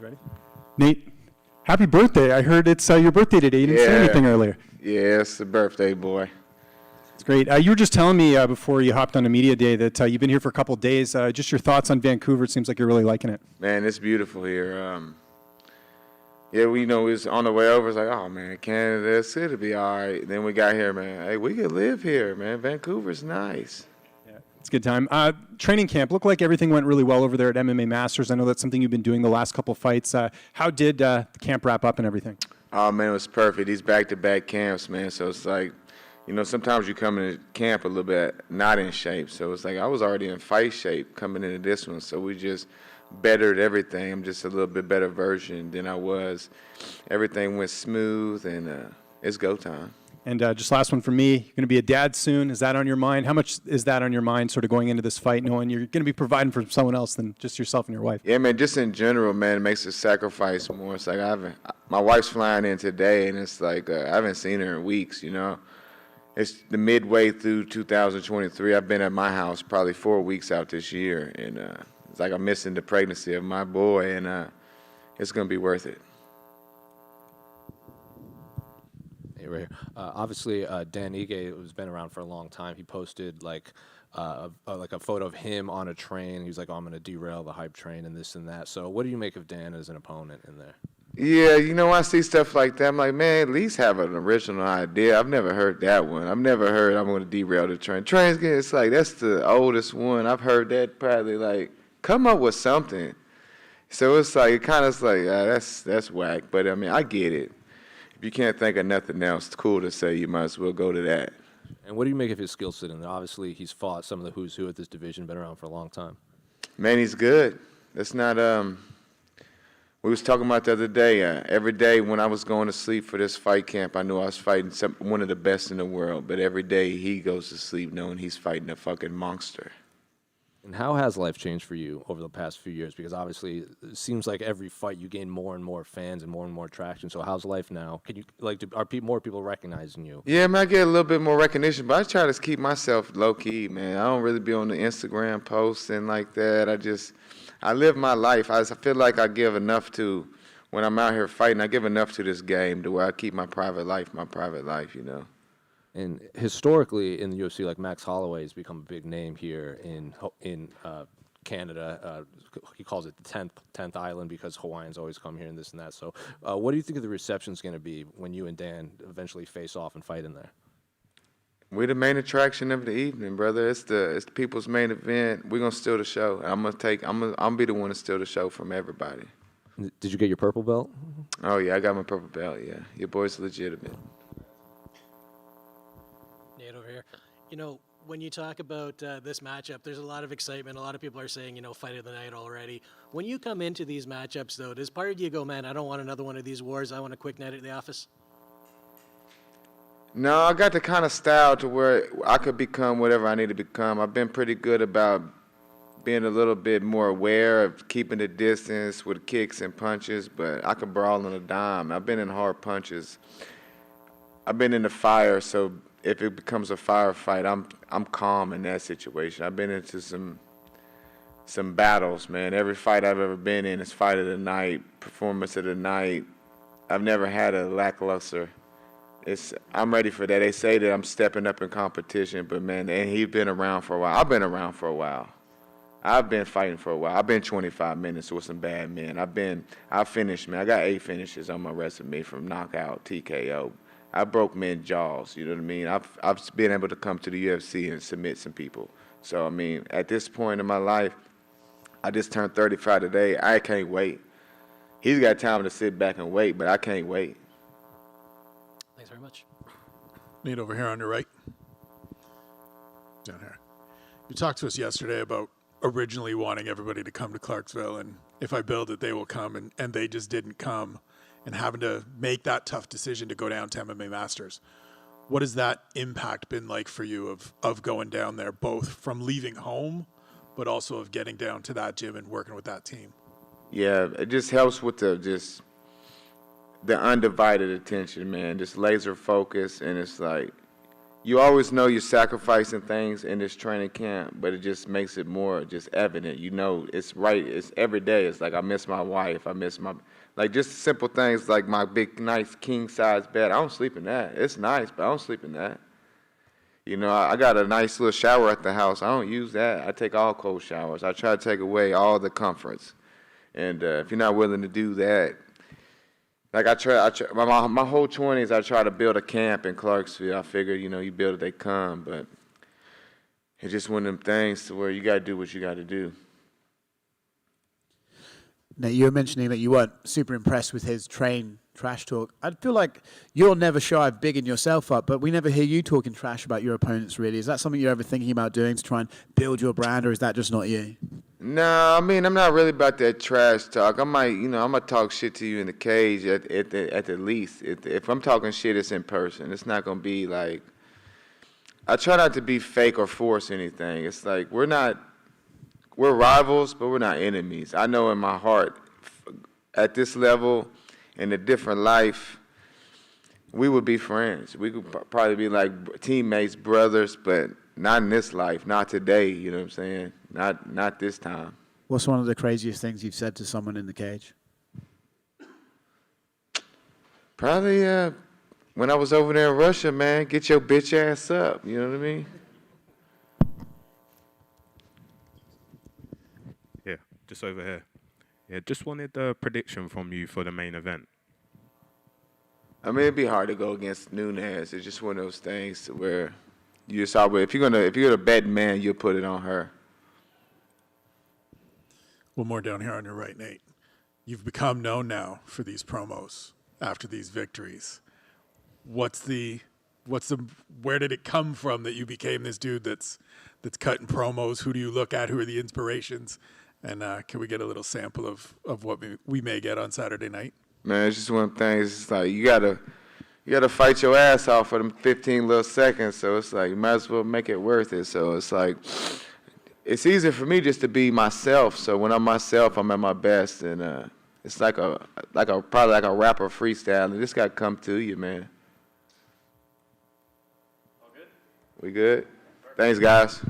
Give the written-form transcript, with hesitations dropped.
Ready? Nate, happy birthday. I heard it's your birthday today. You didn't say anything earlier. Yeah, it's the birthday, boy. It's great. You were just telling me before you hopped on a media day that you've been here for a couple of days. Just your thoughts on Vancouver. It seems like you're really liking it. Man, it's beautiful here. Yeah, we was on the way over. It's like, oh, man, Canada, it'll be all right. Then we got here, man. Hey, we could live here, man. Vancouver's nice. Yeah, it's a good time. Training camp, looked like everything went really well over there at MMA Masters. I know that's something you've been doing the last couple of fights. How did the camp wrap up and everything? Oh, man, it was perfect. These back-to-back camps, man. So it's like, sometimes you come into camp a little bit not in shape. So it's like I was already in fight shape coming into this one. So we just bettered everything. I'm just a little bit better version than I was. Everything went smooth, and it's go time. And just last one from me. You're going to be a dad soon. Is that on your mind? How much is that on your mind sort of going into this fight, knowing you're going to be providing for someone else than just yourself and your wife? Yeah, man, just in general, man, it makes the sacrifice more. It's like my wife's flying in today, and it's like I haven't seen her in weeks, It's the midway through 2023. I've been at my house probably 4 weeks out this year, and it's like I'm missing the pregnancy of my boy, and it's going to be worth it. Hey, right here. Obviously, Dan Ige has been around for a long time. He posted like a photo of him on a train. He was like, oh, I'm going to derail the hype train and this and that. So what do you make of Dan as an opponent in there? Yeah, I see stuff like that. I'm like, man, at least have an original idea. I've never heard that one. I've never heard I'm going to derail the train. It's like, that's the oldest one. I've heard that probably like, come up with something. So it's like, it kind of like, that's whack. But I mean, I get it. If you can't think of nothing else cool to say, you might as well go to that. And what do you make of his skill set in there? Obviously, he's fought some of the who's who at this division, been around for a long time. Man, he's good. That's not, we was talking about the other day. Every day when I was going to sleep for this fight camp, I knew I was fighting one of the best in the world. But every day he goes to sleep knowing he's fighting a fucking monster. And how has life changed for you over the past few years? Because obviously, it seems like every fight you gain more and more fans and more traction. So how's life now? Can you more people recognizing you? Yeah, man, I get a little bit more recognition, but I try to keep myself low key, man. I don't really be on the Instagram posting like that. I live my life. I feel like I give enough to, when I'm out here fighting, I give enough to this game to where I keep my private life, And historically in the UFC, like Max Holloway has become a big name here in Canada. He calls it the 10th island because Hawaiians always come here and this and that. So what do you think of the reception's going to be when you and Dan eventually face off and fight in there? We're the main attraction of the evening, brother. It's the people's main event. We're gonna steal the show. I'm gonna be the one to steal the show from everybody. Did you get your purple belt? Oh yeah, I got my purple belt. Yeah, your boy's legitimate. Nate over here. When you talk about this matchup, there's a lot of excitement. A lot of people are saying, fight of the night already. When you come into these matchups, though, does part of you go, man, I don't want another one of these wars. I want a quick night at the office? No, I got the kind of style to where I could become whatever I need to become. I've been pretty good about being a little bit more aware of keeping the distance with kicks and punches, but I could brawl on a dime. I've been in hard punches. I've been in the fire, so if it becomes a firefight, I'm calm in that situation. I've been into some battles, man. Every fight I've ever been in is fight of the night, performance of the night. I've never had a lackluster. I'm ready for that. They say that I'm stepping up in competition, but man, and he's been around for a while. I've been around for a while. I've been fighting for a while. I've been 25 minutes with some bad men. I've finished, man. I got 8 finishes on my resume from knockout, TKO. I broke men's jaws, you know what I mean? I've been able to come to the UFC and submit some people. So, I mean, at this point in my life, I just turned 35 today. I can't wait. He's got time to sit back and wait, but I can't wait. Thanks very much. Nate over here on your right. Down here. You talked to us yesterday about originally wanting everybody to come to Clarksville, and if I build it, they will come, and they just didn't come, and having to make that tough decision to go down to MMA Masters. What has that impact been like for you of going down there, both from leaving home, but also of getting down to that gym and working with that team? Yeah, it just helps with the undivided attention, man. Just laser focus, and it's like you always know you're sacrificing things in this training camp, but it just makes it more just evident. You know, it's right. It's every day. It's like I miss my wife. I miss my, like just simple things like my big, nice king size bed. I don't sleep in that. It's nice, but I don't sleep in that. You know, I got a nice little shower at the house. I don't use that. I take all cold showers. I try to take away all the comforts. And if you're not willing to do that, like my whole 20s, I tried to build a camp in Clarksville. I figured, you know, you build it, they come. But it's just one of them things to where you got to do what you got to do. Now, you were mentioning that you weren't super impressed with his trash talk. I feel like you're never shy of bigging yourself up, but we never hear you talking trash about your opponents, really. Is that something you're ever thinking about doing to try and build your brand, or is that just not you? No, I mean, I'm not really about that trash talk. I might, you know, I'm going to talk shit to you in the cage at the least. If I'm talking shit, it's in person. It's not going to be like, I try not to be fake or force anything. It's like, we're rivals, but we're not enemies. I know in my heart, at this level, in a different life, we would be friends. We could probably be like teammates, brothers, but not in this life, not today, you know what I'm saying? Not this time. What's one of the craziest things you've said to someone in the cage? Probably when I was over there in Russia, man, get your bitch ass up, you know what I mean? Yeah, just over here. Yeah, just wanted a prediction from you for the main event. I mean, it'd be hard to go against Nunes. It's just one of those things where you just always, if you're a betting man, you'll put it on her. One more down here on your right, Nate. You've become known now for these promos after these victories. Where did it come from that you became this dude that's cutting promos? Who do you look at? Who are the inspirations? And can we get a little sample of what we may get on Saturday night? Man, it's just one thing. It's just like you gotta fight your ass off for them 15 little seconds. So it's like you might as well make it worth it. So it's like it's easier for me just to be myself. So when I'm myself, I'm at my best, and it's probably like a rapper freestyle. And this got to come to you, man. All good? We good? Thanks, guys.